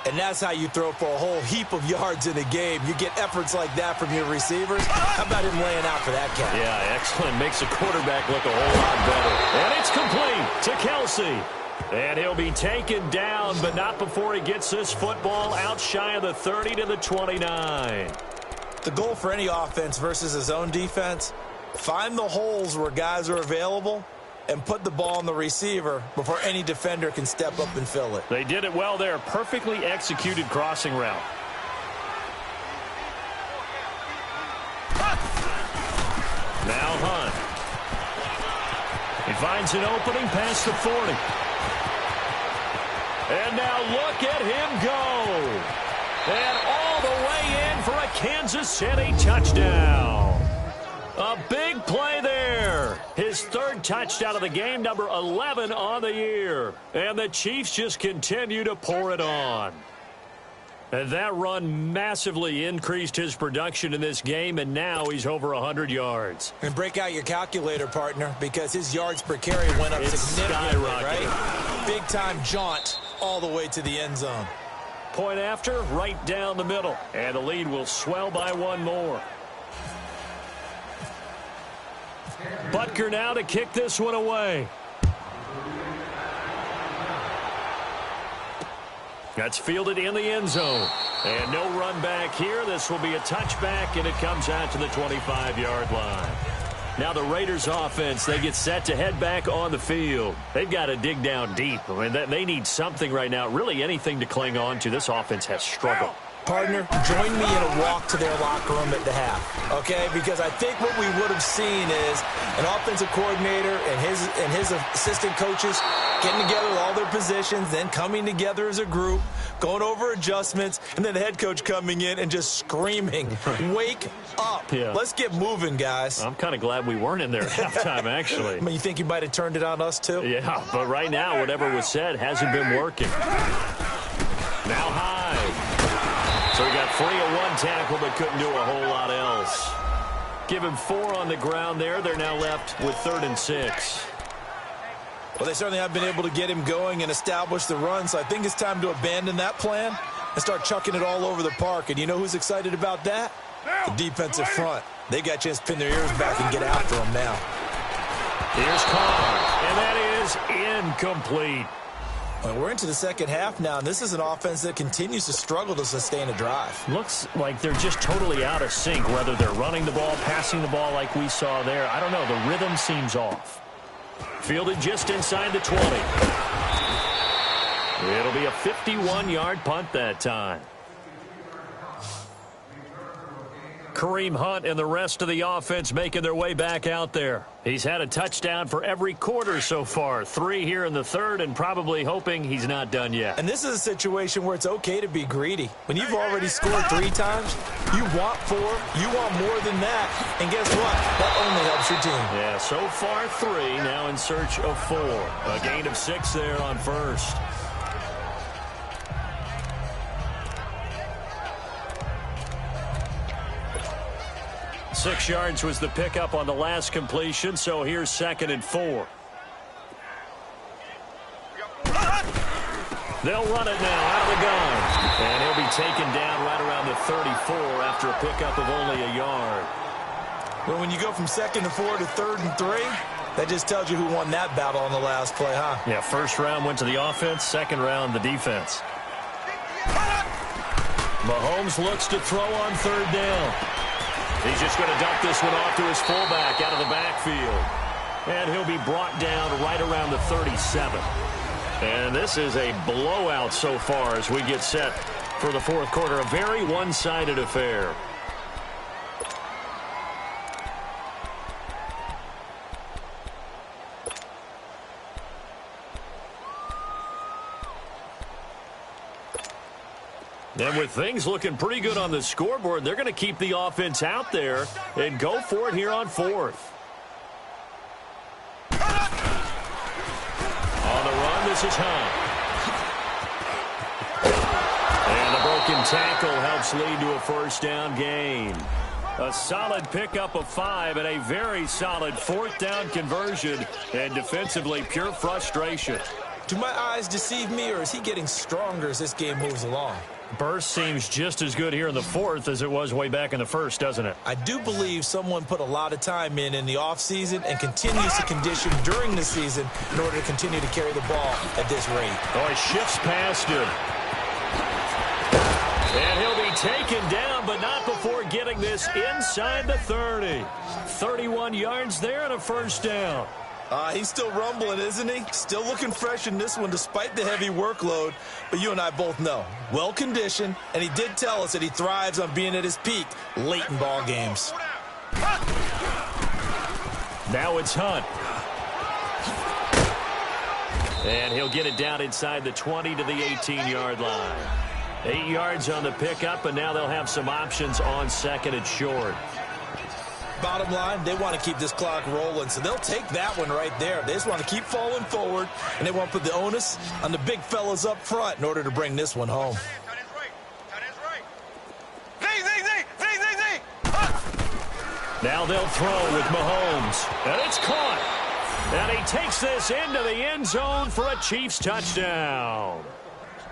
And that's how you throw for a whole heap of yards in a game. You get efforts like that from your receivers. How about him laying out for that catch? Yeah, excellent. Makes the quarterback look a whole lot better. And it's complete to Kelsey. And he'll be taken down, but not before he gets this football out shy of the 30 to the 29. The goal for any offense versus his own defense, find the holes where guys are available and put the ball on the receiver before any defender can step up and fill it. They did it well there. Perfectly executed crossing route. Now Hunt. He finds an opening past the 40. And now look at him go. And all the way in for a Kansas City touchdown. A big play there. His 3rd touchdown of the game, number 11 on the year. And the Chiefs just continue to pour it on. And that run massively increased his production in this game, and now he's over 100 yards. And break out your calculator, partner, because his yards per carry went up significantly, right? Big-time jaunt all the way to the end zone. Point after, right down the middle. And the lead will swell by 1 more. Butker now to kick this one away. That's fielded in the end zone. And no run back here. This will be a touchback, and it comes out to the 25-yard line. Now the Raiders offense, they get set to head back on the field. They've got to dig down deep. I mean, they need something right now, really anything to cling on to. This offense has struggled. Partner, join me in a walk to their locker room at the half, okay? Because I think what we would have seen is an offensive coordinator and his assistant coaches getting together with all their positions, then coming together as a group, going over adjustments, and then the head coach coming in and just screaming, wake up. Yeah. Let's get moving, guys. I'm kind of glad we weren't in there at halftime, actually. I mean, you think you might have turned it on us, too? Yeah, but right now, whatever was said hasn't been working. Now high. So he got free of one tackle, but couldn't do a whole lot else. Give him 4 on the ground there. They're now left with 3rd and 6. Well, they certainly have been able to get him going and establish the run, so I think it's time to abandon that plan and start chucking it all over the park. And you know who's excited about that? The defensive front. They got a chance to pin their ears back and get after him now. Here's Carr, and that is incomplete. Well, we're into the second half now, and this is an offense that continues to struggle to sustain a drive. Looks like they're just totally out of sync, whether they're running the ball, passing the ball like we saw there. I don't know. The rhythm seems off. Fielded just inside the 20. It'll be a 51-yard punt that time. Kareem Hunt and the rest of the offense making their way back out there. He's had a touchdown for every quarter so far. 3 here in the third, and probably hoping he's not done yet. And this is a situation where it's okay to be greedy. When you've already scored 3 times, you want 4, you want more than that. And guess what? That only helps your team. Yeah, so far 3, now in search of 4. A gain of 6 there on first. Six yards was the pickup on the last completion, so here's 2nd and 4. They'll run it now out of the gun. And he'll be taken down right around the 34 after a pickup of only a yard. Well, when you go from 2nd and 4 to 3rd and 3, that just tells you who won that battle on the last play, huh? Yeah, first round went to the offense, second round the defense. Mahomes looks to throw on 3rd down. He's just going to dump this one off to his fullback out of the backfield. And he'll be brought down right around the 37. And this is a blowout so far as we get set for the fourth quarter. A very one-sided affair. And with things looking pretty good on the scoreboard, they're going to keep the offense out there and go for it here on 4th. On the run, this is Hunt. And the broken tackle helps lead to a first down gain. A solid pickup of 5 and a very solid 4th down conversion. And defensively, pure frustration. Do my eyes deceive me, or is he getting stronger as this game moves along? Burst seems just as good here in the 4th as it was way back in the 1st, doesn't it? I do believe someone put a lot of time in the offseason and continues to condition during the season in order to continue to carry the ball at this rate. Oh, he shifts past him. And he'll be taken down, but not before getting this inside the 30. 31 yards there and a first down. He's still rumbling, isn't he? Still looking fresh in this one despite the heavy workload. But you and I both know, well-conditioned, and he did tell us that he thrives on being at his peak late in ball games. Now it's Hunt. And he'll get it down inside the 20 to the 18-yard line. 8 yards on the pickup, and now they'll have some options on 2nd and short. Bottom line, they want to keep this clock rolling, so they'll take that one right there. They just want to keep falling forward, and they want to put the onus on the big fellas up front in order to bring this one home. Now they'll throw with Mahomes, and it's caught. And he takes this into the end zone for a Chiefs touchdown.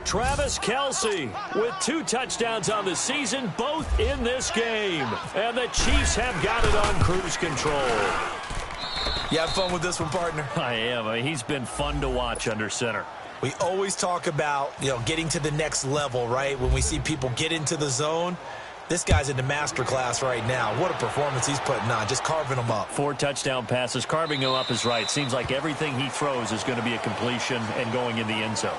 Travis Kelce with 2 touchdowns on the season, both in this game. And the Chiefs have got it on cruise control. You have fun with this one, partner? I am. He's been fun to watch under center. We always talk about, getting to the next level, right? When we see people get into the zone. This guy's in the master class right now. What a performance he's putting on, just carving them up. 4 touchdown passes. Carving him up is right. Seems like everything he throws is going to be a completion and going in the end zone.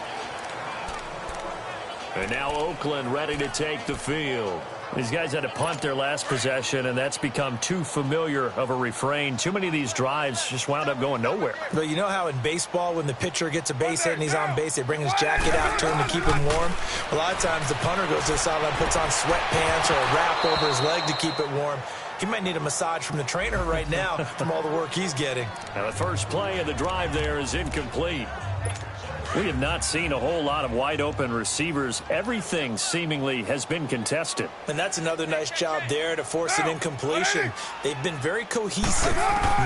And now Oakland ready to take the field. These guys had to punt their last possession, and that's become too familiar of a refrain. Too many of these drives just wound up going nowhere. But you know how in baseball, when the pitcher gets a base hit and he's on base, they bring his jacket out to him to keep him warm? A lot of times the punter goes to the sideline, puts on sweatpants or a wrap over his leg to keep it warm. He might need a massage from the trainer right now from all the work he's getting. Now the first play of the drive there is incomplete. We have not seen a whole lot of wide-open receivers. Everything seemingly has been contested. And that's another nice job there to force an incompletion. They've been very cohesive,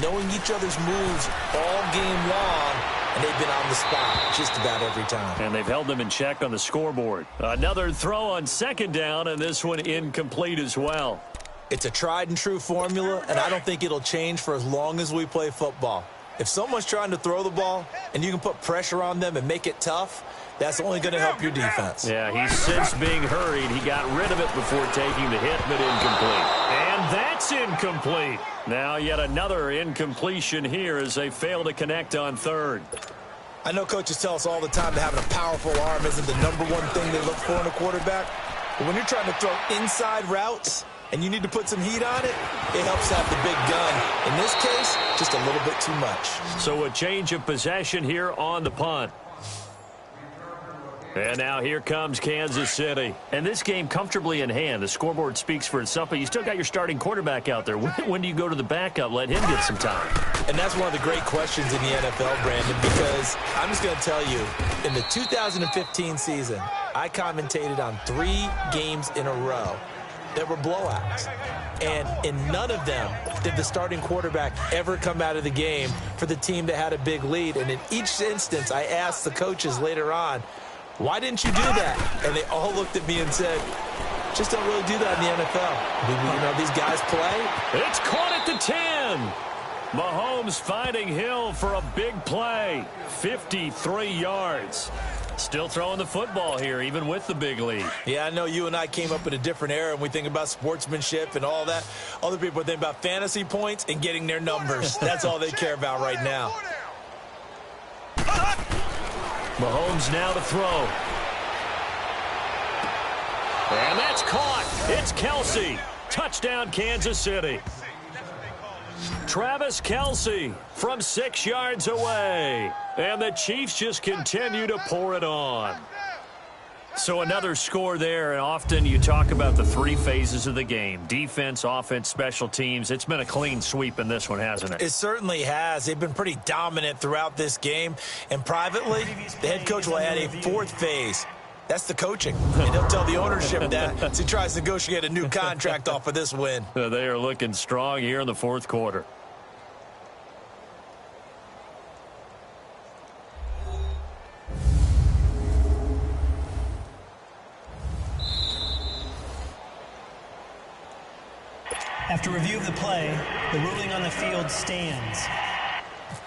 knowing each other's moves all game long, and they've been on the spot just about every time. And they've held them in check on the scoreboard. Another throw on second down, and this one incomplete as well. It's a tried-and-true formula, and I don't think it'll change for as long as we play football. If someone's trying to throw the ball and you can put pressure on them and make it tough, that's only going to help your defense. Yeah, he's since being hurried. He got rid of it before taking the hit, but incomplete. And that's incomplete. Now yet another incompletion here as they fail to connect on third. I know coaches tell us all the time that having a powerful arm isn't the number one thing they look for in a quarterback. But when you're trying to throw inside routes and you need to put some heat on it, it helps have the big gun. In this case, just a little bit too much. So a change of possession here on the punt. And now here comes Kansas City. And this game comfortably in hand. The scoreboard speaks for itself, but you still got your starting quarterback out there. When do you go to the backup? Let him get some time. And that's one of the great questions in the NFL, Brandon, because I'm just going to tell you, in the 2015 season, I commentated on 3 games in a row that were blowouts. And in none of them did the starting quarterback ever come out of the game for the team that had a big lead. And in each instance, I asked the coaches later on, why didn't you do that? And they all looked at me and said, just don't really do that in the NFL. You know, these guys play. It's caught at the 10. Mahomes finding Hill for a big play. 53 yards. Still throwing the football here, even with the big lead. Yeah, I know you and I came up in a different era, and we think about sportsmanship and all that. Other people think about fantasy points and getting their numbers. That's all they care about right now. Mahomes now to throw. And that's caught. It's Kelce. Touchdown, Kansas City. Travis Kelce from 6 yards away. And the Chiefs just continue to pour it on. So another score there, and often you talk about the 3 phases of the game. Defense, offense, special teams. It's been a clean sweep in this one, hasn't it? It certainly has. They've been pretty dominant throughout this game. And privately, the head coach will add a 4th phase. That's the coaching. And he'll tell the ownership that as he tries to negotiate a new contract off of this win. They are looking strong here in the 4th quarter. After review of the play, the ruling on the field stands.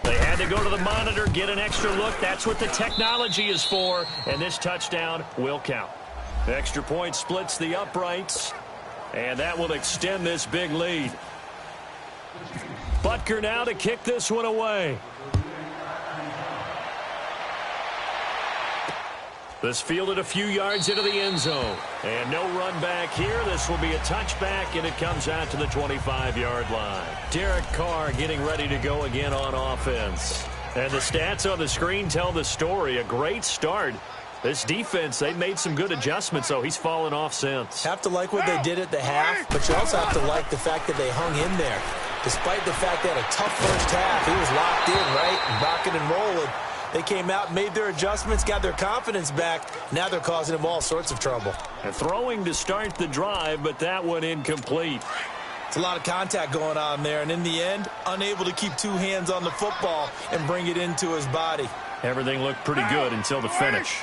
They had to go to the monitor, get an extra look. That's what the technology is for. And this touchdown will count. The extra point splits the uprights. And that will extend this big lead. Butker now to kick this one away. This fielded a few yards into the end zone. And no run back here. This will be a touchback, and it comes out to the 25-yard line. Derek Carr getting ready to go again on offense. And the stats on the screen tell the story. A great start. This defense, they made some good adjustments, so he's fallen off since. Have to like what they did at the half, but you also have to like the fact that they hung in there. Despite the fact they had a tough first half, he was locked in, right, rocking and rolling. They came out, made their adjustments, got their confidence back. Now they're causing him all sorts of trouble. And throwing to start the drive, but that one incomplete. It's a lot of contact going on there, and in the end, unable to keep 2 hands on the football and bring it into his body. Everything looked pretty good until the finish.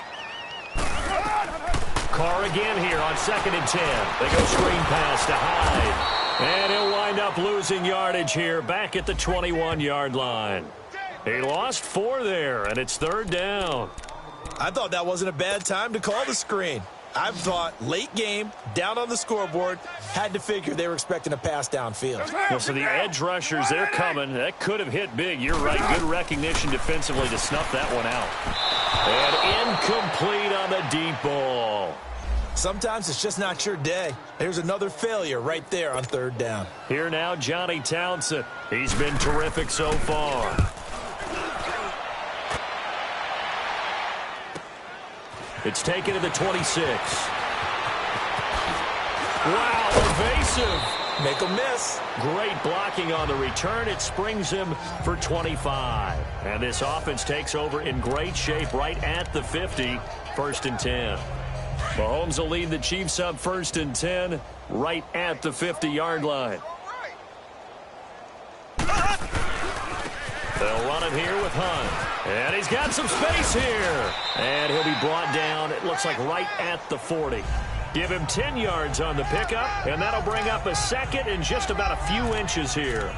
Carr again here on 2nd and 10. They go screen pass to Hyde. And he'll wind up losing yardage here back at the 21-yard line. He lost 4 there, and it's 3rd down. I thought that wasn't a bad time to call the screen. I've thought late game, down on the scoreboard, had to figure they were expecting a pass downfield. Well, so the edge rushers, they're coming. That could have hit big. You're right. Good recognition defensively to snuff that one out. And incomplete on the deep ball. Sometimes it's just not your day. There's another failure right there on third down. Here now, Johnny Townsend. He's been terrific so far. It's taken to the 26. Wow, evasive. Make a miss. Great blocking on the return. It springs him for 25. And this offense takes over in great shape right at the 50. 1st and 10. Mahomes will lead the Chiefs up 1st and 10 right at the 50-yard line. They'll run it here with Hunt. And he's got some space here. And he'll be brought down, it looks like right at the 40. Give him 10 yards on the pickup, and that'll bring up a second and just about a few inches here.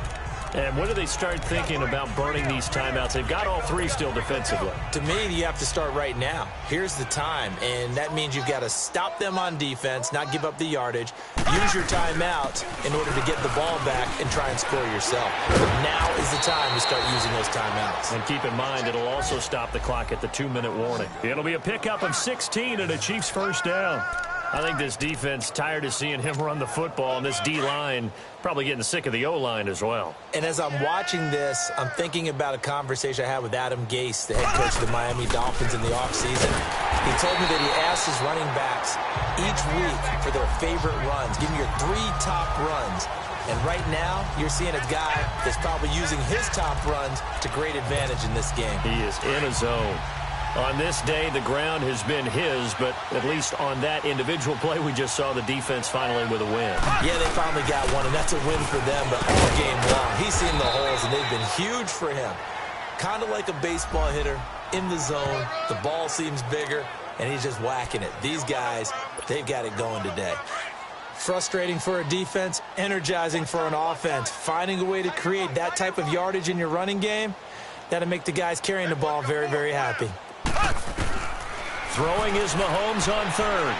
And when do they start thinking about burning these timeouts? They've got all three still defensively. To me, you have to start right now. Here's the time, and that means you've got to stop them on defense, not give up the yardage, use your timeouts in order to get the ball back and try and score yourself. But now is the time to start using those timeouts. And keep in mind, it'll also stop the clock at the 2-minute warning. It'll be a pickup of 16 and a Chiefs first down. I think this defense tired of seeing him run the football, and this D-line probably getting sick of the O-line as well. And as I'm watching this, I'm thinking about a conversation I had with Adam Gase, the head coach of the Miami Dolphins in the offseason. He told me that he asked his running backs each week for their favorite runs. Give me your 3 top runs. And right now, you're seeing a guy that's probably using his top runs to great advantage in this game. He is in a zone. On this day, the ground has been his, but at least on that individual play, we just saw the defense finally with a win. Yeah, they finally got one, and that's a win for them, but all game long, he's seen the holes, and they've been huge for him. Kind of like a baseball hitter in the zone. The ball seems bigger, and he's just whacking it. These guys, they've got it going today. Frustrating for a defense, energizing for an offense. Finding a way to create that type of yardage in your running game, that'll make the guys carrying the ball very, very happy. Throwing is Mahomes on third.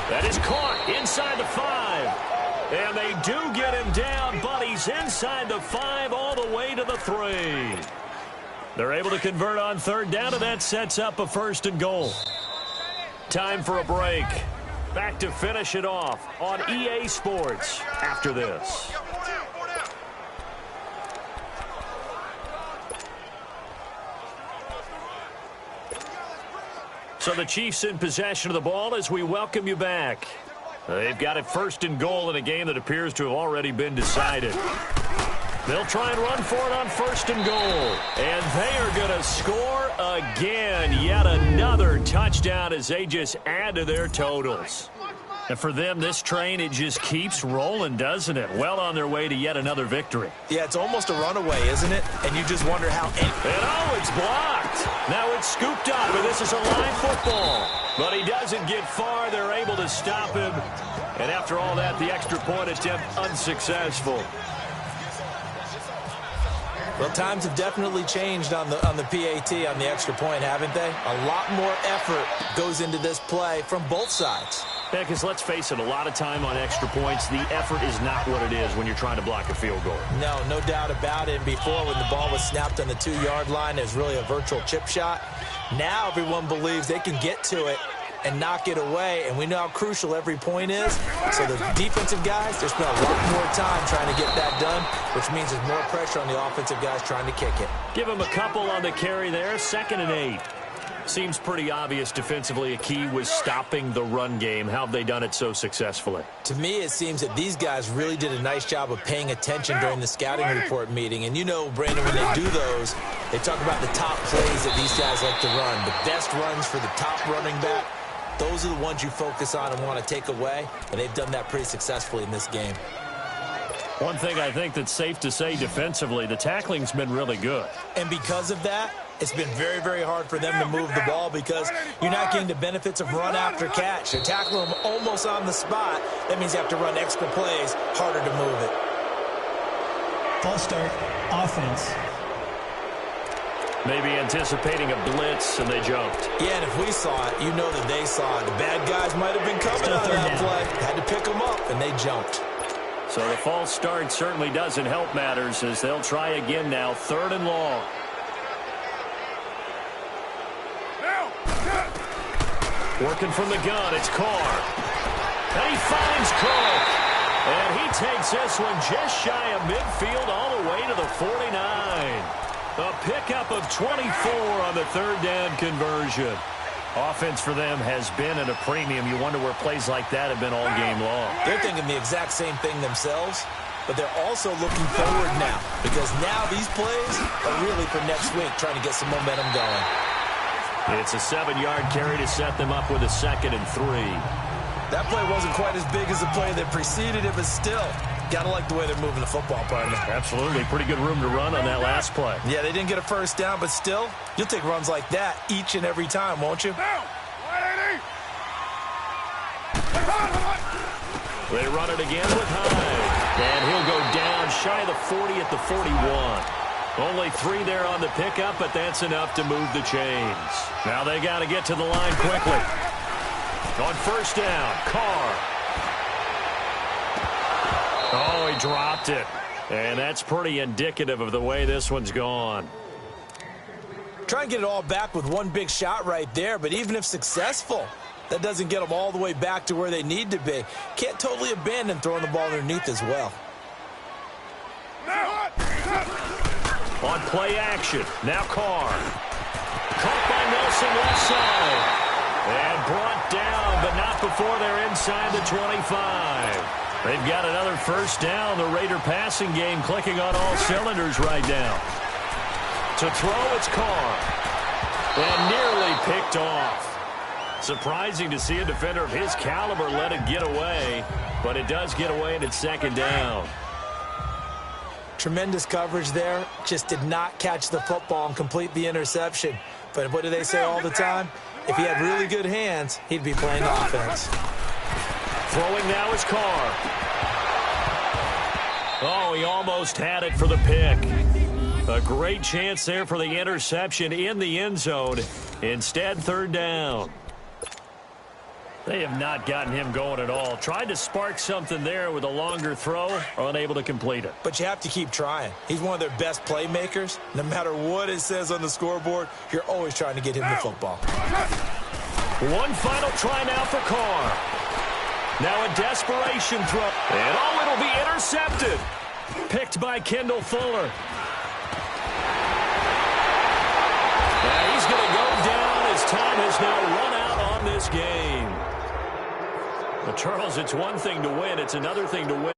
That is caught inside the 5. And they do get him down, but he's inside the 5 all the way to the 3. They're able to convert on third down, and that sets up a 1st and goal. Time for a break. Back to finish it off on EA Sports after this. So the Chiefs in possession of the ball as we welcome you back. They've got it 1st and goal in a game that appears to have already been decided. They'll try and run for it on 1st and goal. And they are going to score again. Yet another touchdown as they just add to their totals. And for them, this train, it just keeps rolling, doesn't it? Well on their way to yet another victory. Yeah, it's almost a runaway, isn't it? And you just wonder how... And oh, it's blocked. Now it's scooped up, and this is a line football. But he doesn't get far. They're able to stop him. And after all that, the extra point attempt unsuccessful. Well, times have definitely changed on the PAT, on the extra point, haven't they? A lot more effort goes into this play from both sides. Yeah, because let's face it, a lot of time on extra points, the effort is not what it is when you're trying to block a field goal. No doubt about it. And before, when the ball was snapped on the 2-yard line, it was really a virtual chip shot. Now everyone believes they can get to it and knock it away, and we know how crucial every point is. So the defensive guys, they spend a lot more time trying to get that done, which means there's more pressure on the offensive guys trying to kick it. Give them a couple on the carry there, 2nd and 8. Seems pretty obvious defensively a key was stopping the run game. How have they done it so successfully? To me, it seems that these guys really did a nice job of paying attention during the scouting report meeting. And you know, Brandon, when they do those, they talk about the top plays that these guys like to run. The best runs for the top running back. Those are the ones you focus on and want to take away, and they've done that pretty successfully in this game. One thing I think that's safe to say defensively, the tackling's been really good. And because of that, it's been very, very hard for them to move the ball because you're not getting the benefits of run after catch. You're tackling them almost on the spot. That means you have to run extra plays, harder to move it. False start, offense. Maybe anticipating a blitz, and they jumped. Yeah, and if we saw it, you know that they saw it. The bad guys might have been coming out of that play. Had to pick them up, and they jumped. So the false start certainly doesn't help matters as they'll try again now, 3rd and long. Working from the gun, it's Carr. And he finds Cook. And he takes this one just shy of midfield all the way to the 49. A pickup of 24 on the 3rd down conversion. Offense for them has been at a premium. You wonder where plays like that have been all game long. They're thinking the exact same thing themselves, but they're also looking forward now because now these plays are really for next week, trying to get some momentum going. It's a 7-yard carry to set them up with a 2nd and 3. That play wasn't quite as big as the play that preceded it, but still, gotta like the way they're moving the football, partner. Absolutely. Pretty good room to run on that last play. Yeah, they didn't get a first down, but still, you'll take runs like that each and every time, won't you? They run it again with Hyde. And he'll go down shy of the 40 at the 41. Only 3 there on the pickup, but that's enough to move the chains. Now they got to get to the line quickly. On 1st down, Carr. Oh, he dropped it. And that's pretty indicative of the way this one's gone. Try and get it all back with one big shot right there, but even if successful, that doesn't get them all the way back to where they need to be. Can't totally abandon throwing the ball underneath as well. On play action, now Carr. Caught by Nelson left side. And brought down, but not before they're inside the 25. They've got another 1st down. The Raider passing game clicking on all cylinders right now. To throw, it's Carr. And nearly picked off. Surprising to see a defender of his caliber let it get away, but it does get away and it's 2nd down. Tremendous coverage there. Just did not catch the football and complete the interception. But what do they say all the time? If he had really good hands, he'd be playing offense. Throwing now is Carr. Oh, he almost had it for the pick. A great chance there for the interception in the end zone. Instead, 3rd down. They have not gotten him going at all. Tried to spark something there with a longer throw, unable to complete it. But you have to keep trying. He's one of their best playmakers. No matter what it says on the scoreboard, you're always trying to get him the football. One final try now for Carr. Now a desperation throw. And oh, it'll be intercepted. Picked by Kendall Fuller. Now he's going to go down as time has now run out on this game. Well, Charles, it's one thing to win. It's another thing to win.